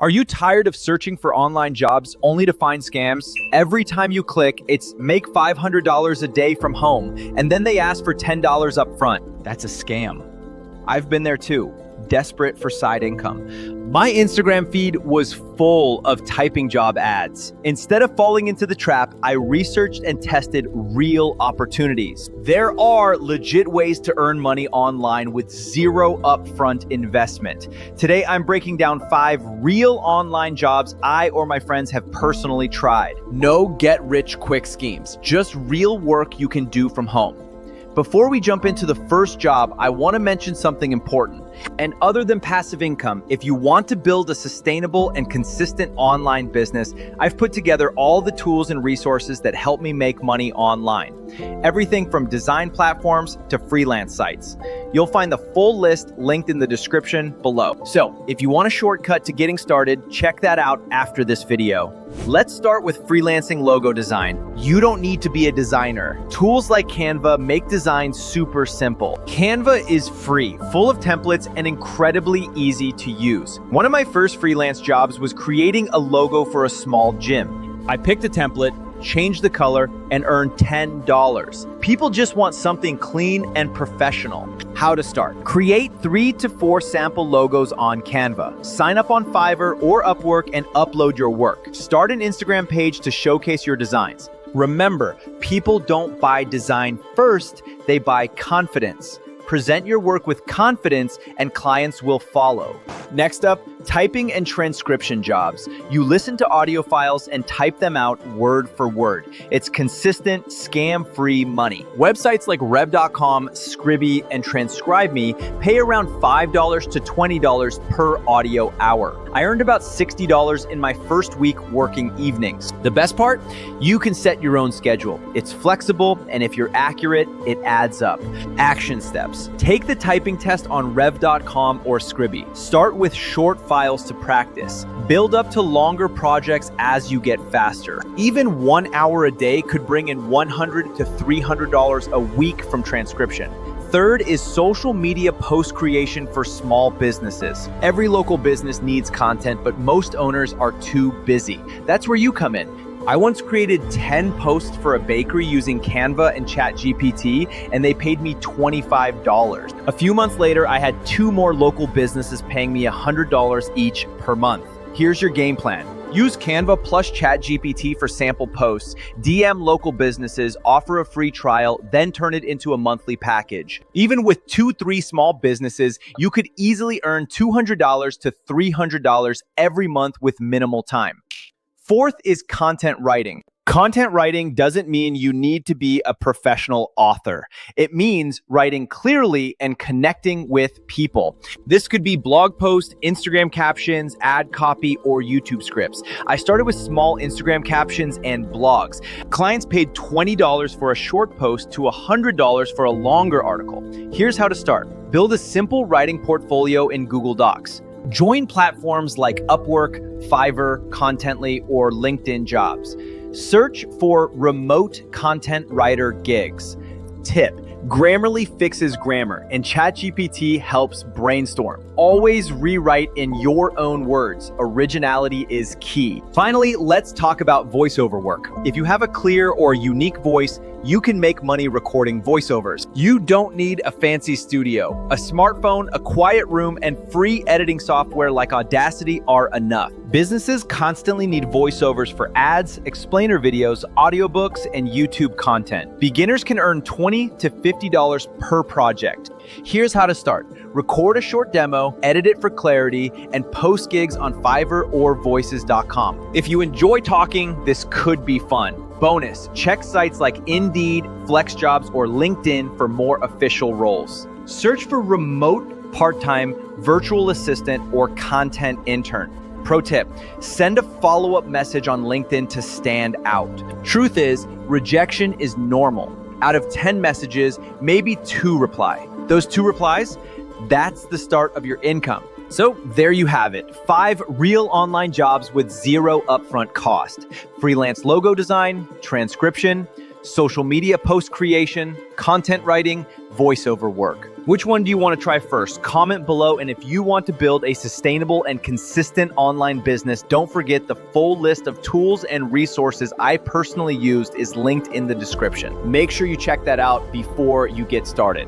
Are you tired of searching for online jobs only to find scams? Every time you click, it's make $500 a day from home, and then they ask for $10 up front. That's a scam. I've been there too, desperate for side income. My Instagram feed was full of typing job ads. Instead of falling into the trap, I researched and tested real opportunities. There are legit ways to earn money online with zero upfront investment. Today, I'm breaking down 5 real online jobs I or my friends have personally tried. No get-rich-quick schemes, just real work you can do from home. Before we jump into the first job, I want to mention something important. And other than passive income, if you want to build a sustainable and consistent online business, I've put together all the tools and resources that help me make money online. Everything from design platforms to freelance sites. You'll find the full list linked in the description below. So if you want a shortcut to getting started, check that out after this video. Let's start with freelancing logo design. You don't need to be a designer. Tools like Canva make design super simple. Canva is free, full of templates, and incredibly easy to use. One of my first freelance jobs was creating a logo for a small gym. I picked a template, changed the color, and earned $10. People just want something clean and professional. How to start? Create 3 to 4 sample logos on Canva. Sign up on Fiverr or Upwork and upload your work. Start an Instagram page to showcase your designs. Remember, people don't buy design first, they buy confidence. Present your work with confidence and clients will follow. Next up, typing and transcription jobs. You listen to audio files and type them out word for word. It's consistent, scam-free money. Websites like rev.com, Scribie, and TranscribeMe pay around $5 to $20 per audio hour. I earned about $60 in my first week working evenings. The best part? You can set your own schedule. It's flexible, and if you're accurate, it adds up. Action steps. Take the typing test on rev.com or Scribie. Start with short files to practice. Build up to longer projects as you get faster. Even 1 hour a day could bring in $100 to $300 a week from transcription. Third is social media post creation for small businesses. Every local business needs content, but most owners are too busy. That's where you come in. I once created 10 posts for a bakery using Canva and ChatGPT, and they paid me $25. A few months later, I had 2 more local businesses paying me $100 each per month. Here's your game plan. Use Canva plus ChatGPT for sample posts, DM local businesses, offer a free trial, then turn it into a monthly package. Even with 2-3 small businesses, you could easily earn $200 to $300 every month with minimal time. Fourth is content writing. Content writing doesn't mean you need to be a professional author. It means writing clearly and connecting with people. This could be blog posts, Instagram captions, ad copy, or YouTube scripts. I started with small Instagram captions and blogs. Clients paid $20 for a short post to $100 for a longer article. Here's how to start. Build a simple writing portfolio in Google Docs. Join platforms like Upwork, Fiverr, Contently, or LinkedIn Jobs. Search for remote content writer gigs. Tip: Grammarly fixes grammar, and ChatGPT helps brainstorm. Always rewrite in your own words. Originality is key. Finally, let's talk about voiceover work. If you have a clear or unique voice, you can make money recording voiceovers. You don't need a fancy studio. A smartphone, a quiet room, and free editing software like Audacity are enough. Businesses constantly need voiceovers for ads, explainer videos, audiobooks, and YouTube content. Beginners can earn $20 to $50 per project. Here's how to start. Record a short demo, edit it for clarity, and post gigs on Fiverr or voices.com. If you enjoy talking, this could be fun. Bonus, check sites like Indeed, FlexJobs, or LinkedIn for more official roles. Search for remote, part-time, virtual assistant, or content intern. Pro tip, send a follow-up message on LinkedIn to stand out. Truth is, rejection is normal. Out of 10 messages, maybe 2 reply. Those 2 replies, that's the start of your income. So there you have it, 5 real online jobs with zero upfront cost. Freelance logo design, transcription, social media post creation, content writing, voiceover work. Which one do you want to try first? Comment below, and if you want to build a sustainable and consistent online business, don't forget the full list of tools and resources I personally used is linked in the description. Make sure you check that out before you get started.